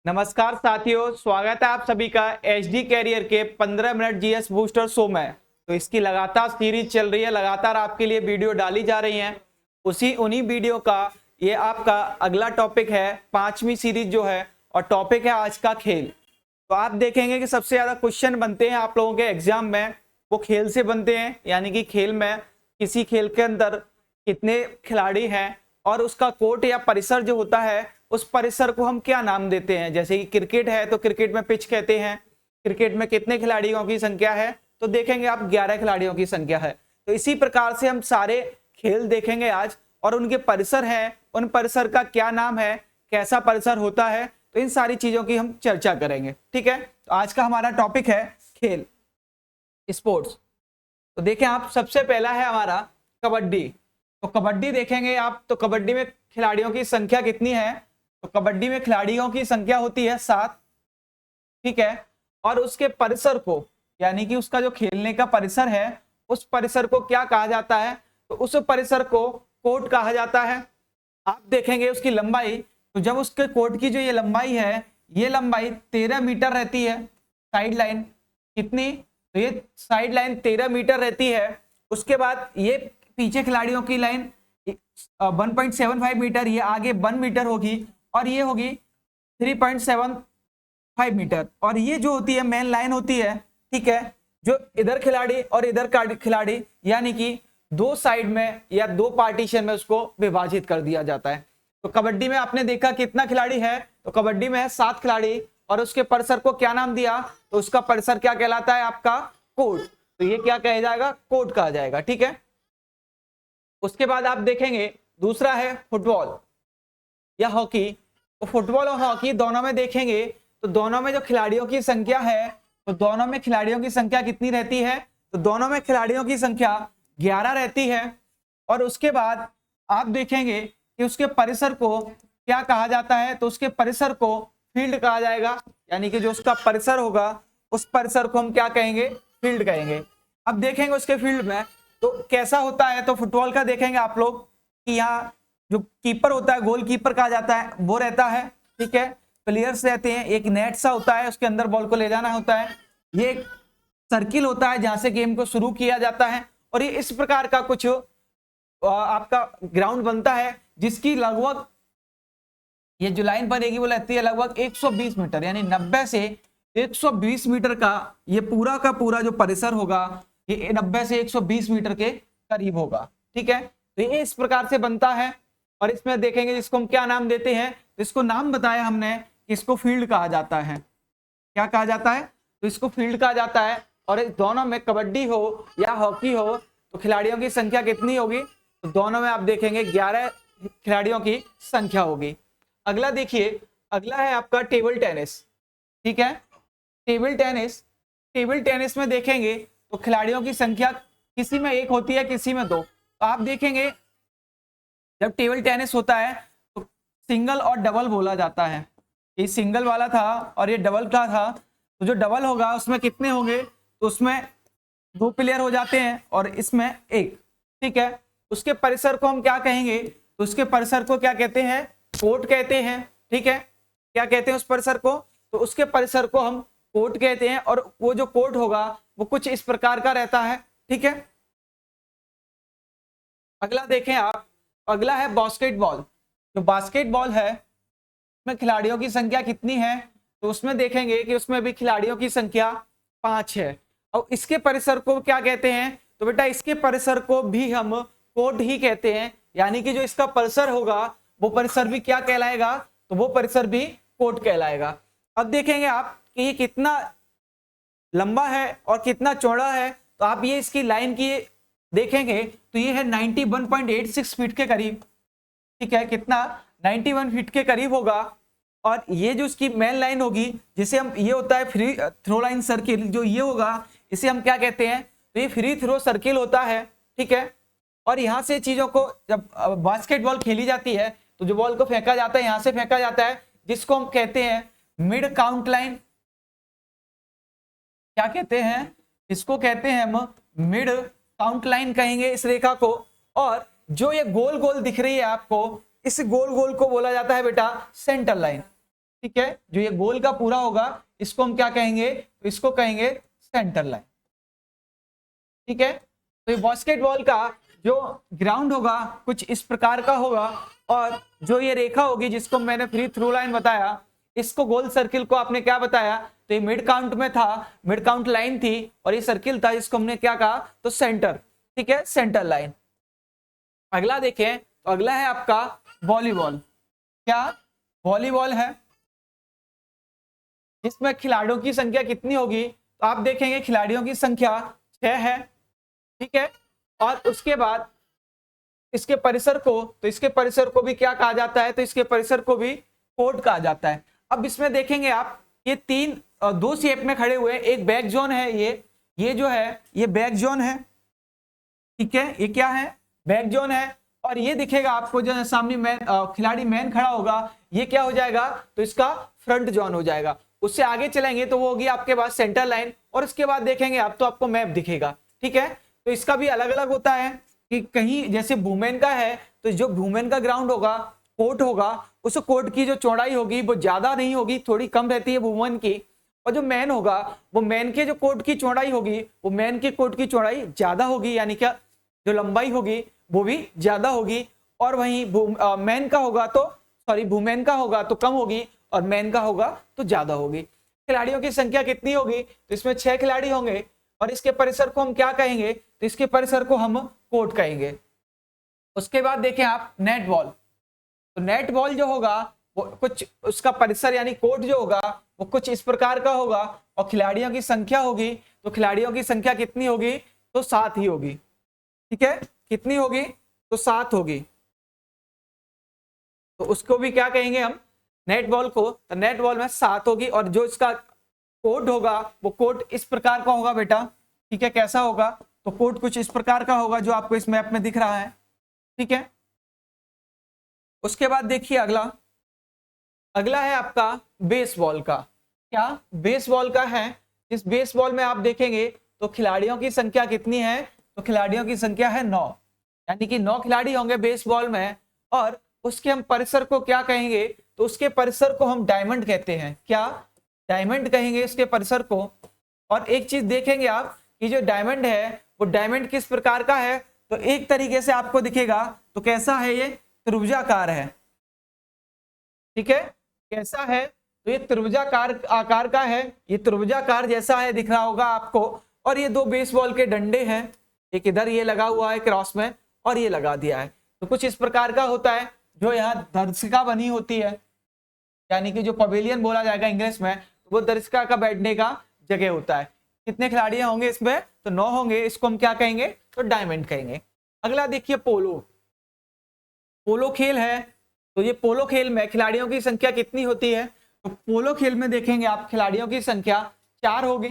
नमस्कार साथियों, स्वागत है आप सभी का एचडी कैरियर के 15 मिनट जीएस बूस्टर शो में। तो इसकी लगातार सीरीज चल रही है, लगातार आपके लिए वीडियो डाली जा रही हैं। उन्हीं वीडियो का ये आपका अगला टॉपिक है, 5वीं सीरीज जो है, और टॉपिक है आज का खेल। तो आप देखेंगे कि सबसे ज्यादा क्वेश्चन बनते हैं आप लोगों के एग्जाम में, वो खेल से बनते हैं। यानी कि खेल में किसी खेल के अंदर कितने खिलाड़ी हैं और उसका कोर्ट या परिसर जो होता है उस परिसर को हम क्या नाम देते हैं। जैसे कि क्रिकेट है तो क्रिकेट में पिच कहते हैं। क्रिकेट में कितने खिलाड़ियों की संख्या है, तो देखेंगे आप 11 खिलाड़ियों की संख्या है। तो इसी प्रकार से हम सारे खेल देखेंगे आज, और उनके परिसर हैं, उन परिसर का क्या नाम है, कैसा परिसर होता है, तो इन सारी चीजों की हम चर्चा करेंगे। ठीक है, तो आज का हमारा टॉपिक है खेल, स्पोर्ट्स। तो देखें आप, सबसे पहला है हमारा कबड्डी। तो कबड्डी देखेंगे आप, तो कबड्डी में खिलाड़ियों की संख्या कितनी है, तो कबड्डी में खिलाड़ियों की संख्या होती है 7। ठीक है, और उसके परिसर को, यानी कि उसका जो खेलने का परिसर है उस परिसर को क्या कहा जाता है, तो उस परिसर को कोर्ट कहा जाता है। आप देखेंगे उसकी लंबाई, तो जब उसके कोर्ट की जो ये लंबाई है, ये लंबाई 13 मीटर रहती है। साइड लाइन कितनी, तो ये साइड लाइन 13 मीटर रहती है। उसके बाद ये पीछे खिलाड़ियों की लाइन 1.75 मीटर, ये आगे 1 मीटर होगी, और ये होगी 3.75 मीटर। और ये जो होती है मेन लाइन होती है। ठीक है, जो इधर खिलाड़ी और इधर खिलाड़ी, यानी कि दो साइड में या दो पार्टीशन में उसको विभाजित कर दिया जाता है। तो कबड्डी में आपने देखा कितना खिलाड़ी है, तो कबड्डी में है 7 खिलाड़ी, और उसके परिसर को क्या नाम दिया, तो उसका परिसर क्या कहलाता है, आपका कोर्ट। तो ये क्या कहा जाएगा, कोर्ट कहा जाएगा। ठीक है, उसके बाद आप देखेंगे दूसरा है फुटबॉल या हॉकी। तो फुटबॉल और हॉकी दोनों में देखेंगे, तो दोनों में जो खिलाड़ियों की संख्या है, तो दोनों में खिलाड़ियों की संख्या कितनी रहती है, तो दोनों में खिलाड़ियों की संख्या 11 रहती है। और उसके बाद आप देखेंगे कि उसके परिसर को क्या कहा जाता है, तो उसके परिसर को फील्ड कहा जाएगा। यानी कि जो उसका परिसर होगा उस परिसर को हम क्या कहेंगे, फील्ड कहेंगे। अब देखेंगे उसके फील्ड में तो कैसा होता है, तो फुटबॉल का देखेंगे आप लोग कि यहाँ जो कीपर होता है, गोल कीपर कहा जाता है, वो रहता है। ठीक है, प्लेयर्स रहते हैं, एक नेट सा होता है, उसके अंदर बॉल को ले जाना होता है। ये एक सर्किल होता है जहां से गेम को शुरू किया जाता है, और ये इस प्रकार का कुछ आपका ग्राउंड बनता है, जिसकी लगभग ये जो लाइन बनेगी वो रहती है लगभग 120 मीटर, यानी 90 से 120 मीटर का ये पूरा का पूरा जो परिसर होगा, ये 90 से 120 मीटर के करीब होगा। ठीक है, तो ये इस प्रकार से बनता है। और इसमें देखेंगे जिसको हम क्या नाम देते हैं, तो इसको नाम बताया हमने, इसको फील्ड कहा जाता है। क्या कहा जाता है, तो इसको फील्ड कहा जाता है। और इस दोनों में कबड्डी हो या हॉकी हो, तो खिलाड़ियों की संख्या कितनी होगी, तो दोनों में आप देखेंगे 11 खिलाड़ियों की संख्या होगी। अगला देखिए, अगला है आपका टेबल टेनिस। ठीक है, टेबल टेनिस में देखेंगे तो खिलाड़ियों की संख्या किसी में 1 होती है, किसी में 2। तो आप देखेंगे जब टेबल टेनिस होता है तो सिंगल और डबल बोला जाता है। ये सिंगल वाला था और ये डबल का था। तो जो डबल होगा उसमें कितने होंगे, तो उसमें 2 प्लेयर हो जाते हैं और इसमें 1। ठीक है, उसके परिसर को हम क्या कहेंगे, तो उसके परिसर को क्या कहते हैं, कोर्ट कहते हैं। ठीक है, क्या कहते हैं उस परिसर को, तो उसके परिसर को हम कोर्ट कहते हैं। और वो जो कोर्ट होगा वो कुछ इस प्रकार का रहता है। ठीक है, अगला देखें आप, अगला है बास्केटबॉल। जो बास्केटबॉल है उसमें खिलाड़ियों की संख्या कितनी है, तो उसमें देखेंगे कि उसमें भी खिलाड़ियों की संख्या 5 है। और इसके परिसर को क्या कहते हैं, तो बेटा इसके परिसर को भी हम कोर्ट ही कहते हैं। यानी कि जो इसका परिसर होगा वो परिसर भी क्या कहलाएगा, तो वो परिसर भी कोर्ट कहलाएगा। अब देखेंगे आप कि ये कितना लंबा है और कितना चौड़ा है, तो आप ये इसकी लाइन की देखेंगे तो ये है 91.86 फीट के करीब। ठीक है, कितना, 91 फीट के करीब होगा। और ये जो इसकी मेन लाइन होगी, जिसे हम, ये होता है फ्री थ्रो लाइन सर्किल, जो ये होगा इसे हम क्या कहते हैं, तो ये फ्री थ्रो सर्किल होता है। ठीक है, और यहाँ से चीजों को, जब बास्केटबॉल खेली जाती है तो जो बॉल को फेंका जाता है यहाँ से फेंका जाता है, जिसको हम कहते हैं मिड काउंट लाइन। क्या कहते हैं, इसको कहते हैं हम मिड काउंट लाइन कहेंगे इस रेखा को। और जो ये गोल गोल दिख रही है आपको, इस गोल गोल को बोला जाता है बेटा सेंटर लाइन। ठीक है, जो ये गोल का पूरा होगा इसको हम क्या कहेंगे, तो इसको कहेंगे सेंटर लाइन। ठीक है, तो ये बास्केटबॉल का जो ग्राउंड होगा कुछ इस प्रकार का होगा, और जो ये रेखा होगी जिसको मैंने फ्री थ्रू लाइन बताया, इसको गोल सर्किल को आपने क्या बताया, तो ये मिड काउंट में था, मिड काउंट लाइन थी, और ये सर्किल था जिसको हमने क्या कहा, तो सेंटर। ठीक है, सेंटर लाइन। अगला देखें, तो अगला है आपका वॉलीबॉल। क्या वॉलीबॉल है, जिसमें खिलाड़ियों की संख्या कितनी होगी, तो आप देखेंगे खिलाड़ियों की संख्या 6 है। ठीक है, और उसके बाद इसके परिसर को, तो इसके परिसर को भी क्या कहा जाता है, तो इसके परिसर को भी कोर्ट कहा जाता है। अब इसमें देखेंगे आप, ये दो शेप में खड़े हुए, एक बैक जोन है, ये जो है ये बैक जोन है। ठीक है, ये क्या है, बैक जोन है। और ये दिखेगा आपको जो सामने मैन खिलाड़ी मैन खड़ा होगा, ये क्या हो जाएगा, तो इसका फ्रंट जोन हो जाएगा। उससे आगे चलेंगे तो वो होगी आपके पास सेंटर लाइन, और उसके बाद देखेंगे आप तो आपको मैप दिखेगा। ठीक है, तो इसका भी अलग अलग होता है कि कहीं जैसे वुमेन का है, तो जो वुमेन का ग्राउंड होगा, कोर्ट होगा, उस कोर्ट की जो चौड़ाई होगी वो ज्यादा नहीं होगी, थोड़ी कम रहती है वुमेन की। और जो मैन होगा, वो मैन के जो कोर्ट की चौड़ाई होगी, वो मैन के कोर्ट की चौड़ाई ज्यादा होगी, यानी क्या जो लंबाई होगी वो भी ज्यादा होगी। और वहीं मैन का होगा तो वुमेन का होगा तो कम होगी, और मैन का होगा तो ज्यादा होगी। खिलाड़ियों की संख्या कितनी होगी, तो इसमें 6 खिलाड़ी होंगे, और इसके परिसर को हम क्या कहेंगे, तो इसके परिसर को हम कोर्ट कहेंगे। उसके बाद देखें आप नेट बॉल, तो नेट बॉल जो होगा वो कुछ उसका परिसर यानी कोर्ट जो होगा वो कुछ इस प्रकार का होगा, और खिलाड़ियों की संख्या होगी, तो खिलाड़ियों की संख्या कितनी होगी, तो 7 ही होगी। ठीक है, कितनी होगी, तो 7 होगी। तो उसको भी क्या कहेंगे हम, नेट बॉल को, तो नेट बॉल में 7 होगी। और जो इसका कोर्ट होगा वो कोर्ट इस प्रकार का होगा बेटा। ठीक है, कैसा होगा, तो कोर्ट कुछ इस प्रकार का होगा जो आपको इस मैप में दिख रहा है। ठीक है, उसके बाद देखिए अगला है आपका बेसबॉल का। क्या बेसबॉल का है, इस बेसबॉल में आप देखेंगे तो खिलाड़ियों की संख्या कितनी है, तो खिलाड़ियों की संख्या है 9, यानी कि 9 खिलाड़ी होंगे बेसबॉल में। और उसके हम परिसर को क्या कहेंगे, तो उसके परिसर को हम डायमंड कहते हैं। क्या डायमंड कहेंगे इसके परिसर को। और एक चीज देखेंगे आप कि जो डायमंड है वो डायमंड किस प्रकार का है, तो एक तरीके से आपको दिखेगा, तो कैसा है, ये त्रिभुजाकार है। ठीक है, कैसा है, तो ये त्रिभुजाकार आकार का है, ये त्रिभुजाकार जैसा है, दिख रहा होगा आपको। और ये 2 बेसबॉल के डंडे हैं, एक इधर ये लगा हुआ है क्रॉस में, और ये लगा दिया है। तो कुछ इस प्रकार का होता है, जो यहाँ दर्शिका बनी होती है, यानी कि जो पवेलियन बोला जाएगा इंग्लिश में, तो वो दर्शिका का बैठने का जगह होता है। कितने खिलाड़ी होंगे इसमें, तो 9 होंगे। इसको हम क्या कहेंगे, तो डायमंड कहेंगे। अगला देखिए पोलो खेल है। तो ये पोलो खेल में खिलाड़ियों की संख्या कितनी होती है, तो पोलो खेल में देखेंगे आप खिलाड़ियों की संख्या 4 होगी।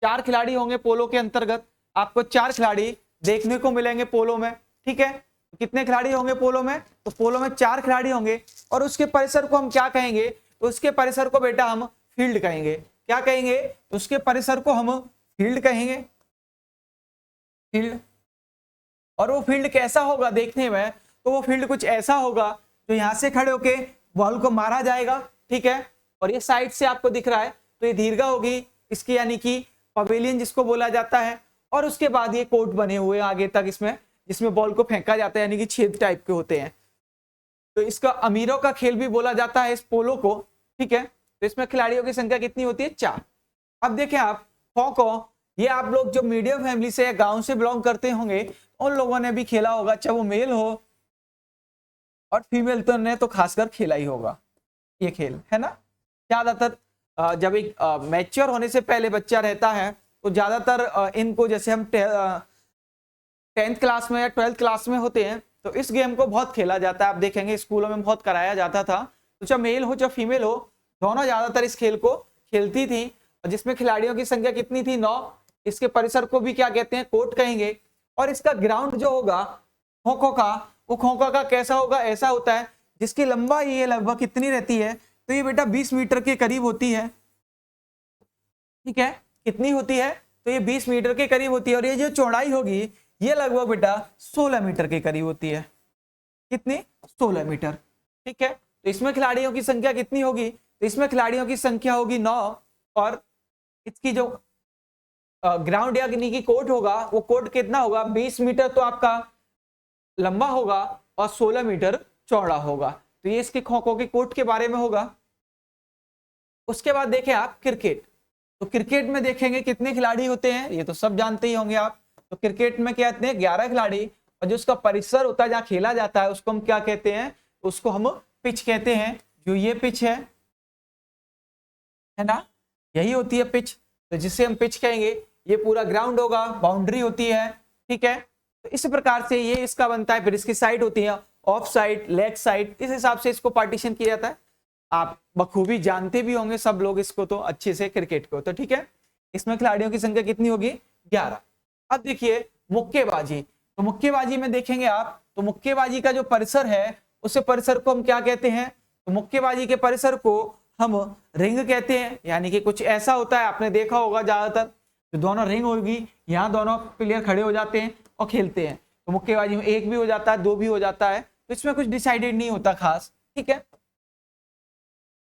4 खिलाड़ी होंगे पोलो के अंतर्गत, आपको 4 खिलाड़ी देखने को मिलेंगे पोलो में। ठीक है, तो कितने खिलाड़ी होंगे पोलो में, तो पोलो में 4 खिलाड़ी होंगे। और उसके परिसर को हम क्या कहेंगे, तो उसके परिसर को बेटा हम फील्ड कहेंगे। क्या कहेंगे, तो उसके परिसर को हम फील्ड कहेंगे, फील्ड। और वो फील्ड कैसा होगा देखने में, तो वो फील्ड कुछ ऐसा होगा, तो यहां से खड़े होके बॉल को मारा जाएगा। ठीक है, और ये साइड से आपको दिख रहा है, तो ये दीर्घा होगी इसकी, यानी कि पवेलियन जिसको बोला जाता है। और उसके बाद ये कोर्ट बने हुए आगे तक इसमें, जिसमें बॉल को फेंका जाता है, यानी कि छेद टाइप के होते हैं। तो इसका अमीरों का खेल भी बोला जाता है इस पोलो को। ठीक है, तो इसमें खिलाड़ियों की संख्या कितनी होती है, 4। अब देखें आप खो खो, ये आप लोग जो मीडियम फैमिली से या गांव से बिलोंग करते होंगे उन लोगों ने भी खेला होगा, चाहे वो मेल हो और फीमेल तो ने तो खासकर खेला ही होगा ये खेल, है ना। ज्यादातर जब एक मैच्योर होने से पहले बच्चा रहता है तो ज्यादातर इनको, जैसे हम 10th क्लास में या 12th क्लास में होते हैं, तो इस गेम को बहुत खेला जाता है। आप देखेंगे स्कूलों में बहुत कराया जाता था। तो चाहे मेल हो चाहे फीमेल हो, दोनों ज्यादातर इस खेल को खेलती थी। और जिसमें खिलाड़ियों की संख्या कितनी थी, 9। इसके परिसर को भी क्या कहते हैं, कोर्ट कहेंगे। और इसका ग्राउंड जो होगा खो खो का, वो खो खो का कैसा होगा, ऐसा होता है जिसकी लंबाई ये लगभग कितनी रहती है, तो ये बेटा 20 मीटर के करीब होती है। ठीक है, कितनी होती है, तो ये 20 मीटर के करीब होती है। और ये जो चौड़ाई होगी ये लगभग बेटा 16 मीटर के करीब होती है। कितनी, 16 मीटर। ठीक है, तो इसमें खिलाड़ियों की संख्या कितनी होगी, तो इसमें खिलाड़ियों की संख्या होगी 9 और इसकी जो ग्राउंड यानी कि कोर्ट होगा वो कोर्ट कितना होगा 20 मीटर तो आपका लंबा होगा और 16 मीटर चौड़ा होगा। तो ये इसके खो खो के कोर्ट के बारे में होगा। उसके बाद देखें आप क्रिकेट, तो क्रिकेट में देखेंगे कितने खिलाड़ी होते हैं, ये तो सब जानते ही होंगे आप। तो क्रिकेट में क्या कहते हैं 11 खिलाड़ी, और जो उसका परिसर होता है जहां खेला जाता है उसको हम क्या कहते हैं, उसको हम पिच कहते हैं। जो ये पिच है ना, यही होती है पिच, तो जिसे हम पिच कहेंगे। ये पूरा ग्राउंड होगा, बाउंड्री होती है, ठीक है। तो इस प्रकार से ये इसका बनता है। फिर इसकी साइड होती है ऑफ साइड, लेग साइड, इस हिसाब से इसको पार्टीशन किया जाता है। आप बखूबी जानते भी होंगे सब लोग इसको तो अच्छे से, क्रिकेट को तो, ठीक है। इसमें खिलाड़ियों की संख्या कितनी होगी 11। अब देखिए मुक्केबाजी, तो मुक्केबाजी में देखेंगे आप, तो मुक्केबाजी का जो परिसर है उस परिसर को हम क्या कहते हैं, तो मुक्केबाजी के परिसर को हम रिंग कहते हैं। यानी कि कुछ ऐसा होता है, आपने देखा होगा ज्यादातर, जो दोनों रिंग होगी, यहाँ दोनों प्लेयर खड़े हो जाते हैं और खेलते हैं। तो मुक्केबाजी में एक भी हो जाता है, दो भी हो जाता है, तो इसमें कुछ डिसाइडेड नहीं होता खास, ठीक है।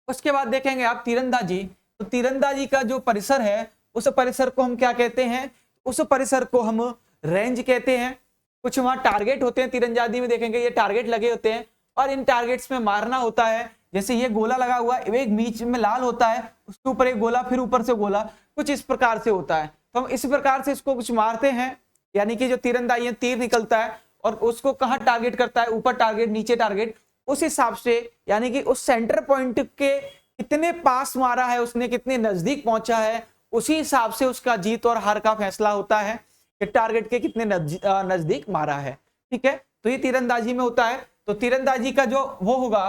उसके बाद देखेंगे आप तीरंदाजी, तो तीरंदाजी का जो परिसर है उस परिसर को हम क्या कहते हैं, उस परिसर को हम रेंज कहते हैं। कुछ वहां टारगेट होते हैं तीरंदाजी में, देखेंगे ये टारगेट लगे होते हैं और इन टारगेट्स में मारना होता है। जैसे ये गोला लगा हुआ है, एक बीच में लाल होता है, उसके ऊपर एक गोला, फिर ऊपर से गोला, कुछ इस प्रकार से होता है। तो हम इस प्रकार से इसको कुछ मारते हैं। यानी कि जो तीरंदाजी है, तीर निकलता है और उसको कहाँ टारगेट करता है, ऊपर टारगेट, नीचे टारगेट, उस हिसाब से, यानी कि उस सेंटर पॉइंट के कितने पास मारा है उसने, कितने नजदीक पहुंचा है, उसी हिसाब से उसका जीत और हार का फैसला होता है कि टारगेट के कितने नजदीक मारा है, ठीक है। तो ये तीरंदाजी में होता है। तो तीरंदाजी का जो वो होगा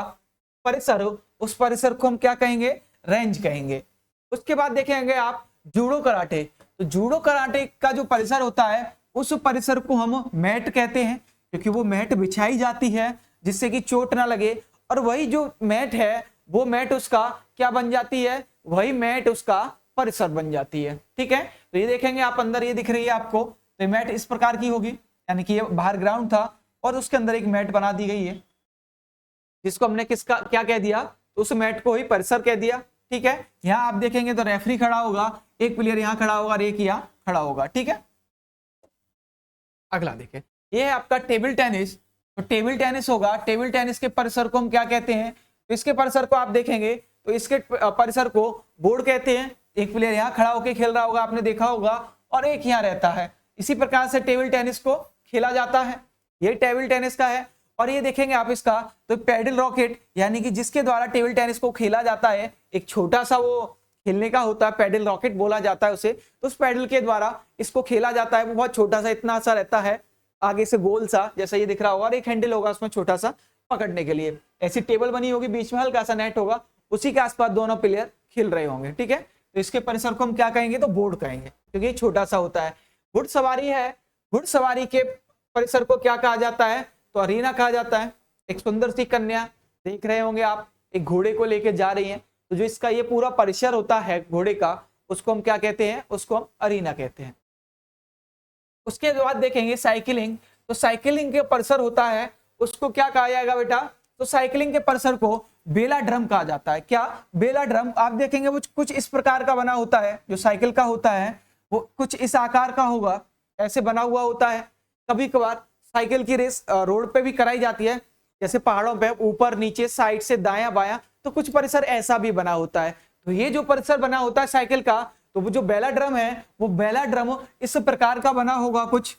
परिसर, उस परिसर को हम क्या कहेंगे, रेंज कहेंगे। उसके बाद देखेंगे आप जूडो कराटे, तो जूडो कराटे का जो परिसर होता है उस परिसर को हम मैट कहते हैं, क्योंकि वो मैट बिछाई जाती है जिससे कि चोट ना लगे। और वही जो मैट है वो मैट उसका क्या बन जाती है, वही मैट उसका परिसर बन जाती है, ठीक है। तो ये देखेंगे आप, अंदर ये दिख रही है आपको, तो ये मैट इस प्रकार की होगी। यानी कि ये बाहर ग्राउंड था और उसके अंदर एक मैट बना दी गई है, जिसको हमने किसका क्या कह दिया, तो उस मैट को ही परिसर कह दिया, ठीक है। यहाँ आप देखेंगे तो रेफरी खड़ा होगा, एक प्लेयर यहाँ खड़ा होगा और एक यहाँ खड़ा होगा, ठीक है। अगला देखें, ये है आपका टेबल टेनिस। तो टेबल टेनिस होगा, टेबल टेनिस के परिसर को हम क्या कहते हैं, तो इसके परिसर को आप देखेंगे तो इसके परिसर को बोर्ड कहते हैं। एक प्लेयर यहाँ खड़ा होकर खेल रहा होगा, आपने देखा होगा, और एक यहाँ रहता है। इसी प्रकार से टेबल टेनिस को खेला जाता है। ये टेबल टेनिस का है। और ये देखेंगे आप इसका, तो पैडल रॉकेट, यानी कि जिसके द्वारा टेबल टेनिस को खेला जाता है, एक छोटा सा वो खेलने का होता है, पैडल रॉकेट बोला जाता है उसे। तो उस पैडल के द्वारा इसको खेला जाता है। वो बहुत छोटा सा, इतना सा रहता है, आगे से गोल सा, जैसा ये दिख रहा होगा, और एक हैंडल होगा उसमें छोटा सा पकड़ने के लिए। ऐसी टेबल बनी होगी, बीच में हल्का सा नेट होगा, उसी के आसपास दोनों प्लेयर खेल रहे होंगे, ठीक है। तो इसके परिसर को हम क्या कहेंगे, तो बोर्ड कहेंगे, क्योंकि ये छोटा सा होता है। घुड़सवारी है, घुड़सवारी के परिसर को क्या कहा जाता है, तो अरीना कहा जाता है। एक सुंदर सी कन्या देख रहे होंगे आप, एक घोड़े को लेके जा रही है, तो जो इसका ये पूरा परिसर होता है घोड़े का, उसको हम क्या कहते हैं, उसको हम अरीना कहते हैं। उसके बाद देखेंगे साइकिलिंग। तो साइकिलिंग के परिसर होता है, उसको क्या कहा जाएगा बेटा, तो साइकिलिंग के परिसर को बेला ड्रम कहा जाता है। क्या, बेला ड्रम। आप देखेंगे वो कुछ इस प्रकार का बना होता है, जो साइकिल का होता है वो कुछ इस आकार का होगा, ऐसे बना हुआ होता है। कभी कभार साइकिल की रेस रोड पे भी कराई जाती है, जैसे पहाड़ों पे, ऊपर नीचे, साइड से दायां बायां, तो कुछ परिसर ऐसा भी बना होता है। तो ये जो परिसर बना होता है साइकिल का, तो वो जो बेला ड्रम है, वो बेला ड्रम इस प्रकार का बना होगा कुछ,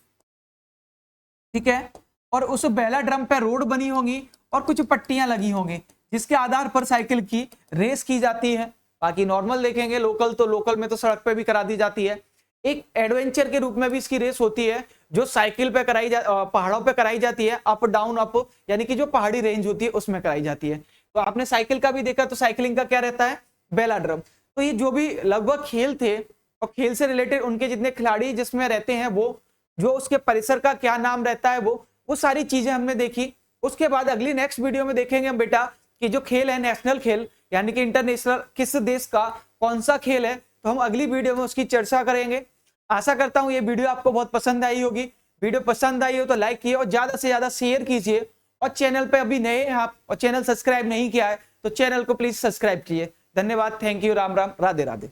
ठीक है। और उस बेला ड्रम पे रोड बनी होगी और कुछ पट्टियां लगी होंगी, जिसके आधार पर साइकिल की रेस की जाती है। बाकी नॉर्मल देखेंगे लोकल, तो लोकल में तो सड़क पे भी करा दी जाती है। एक एडवेंचर के रूप में भी इसकी रेस होती है, जो साइकिल पे कराई पहाड़ों पे कराई जाती है, अप डाउन अप, यानी कि जो पहाड़ी रेंज होती है उसमें कराई जाती है। तो आपने साइकिल का भी देखा, तो साइकिलिंग का क्या रहता है, बेला ड्रम। तो ये जो भी लगभग खेल थे और खेल से रिलेटेड उनके जितने खिलाड़ी जिसमें रहते हैं, वो जो उसके परिसर का क्या नाम रहता है, वो सारी चीजें हमने देखी। उसके बाद अगली नेक्स्ट वीडियो में देखेंगे हम बेटा कि जो खेल है नेशनल खेल, यानी कि इंटरनेशनल, किस देश का कौन सा खेल है, तो हम अगली वीडियो में उसकी चर्चा करेंगे। आशा करता हूं ये वीडियो आपको बहुत पसंद आई होगी। वीडियो पसंद आई हो तो लाइक कीजिए और ज्यादा से ज्यादा शेयर कीजिए। और चैनल पे अभी नए हैं आप और चैनल सब्सक्राइब नहीं किया है, तो चैनल को प्लीज सब्सक्राइब कीजिए। धन्यवाद, थैंक यू, राम राम, राधे राधे।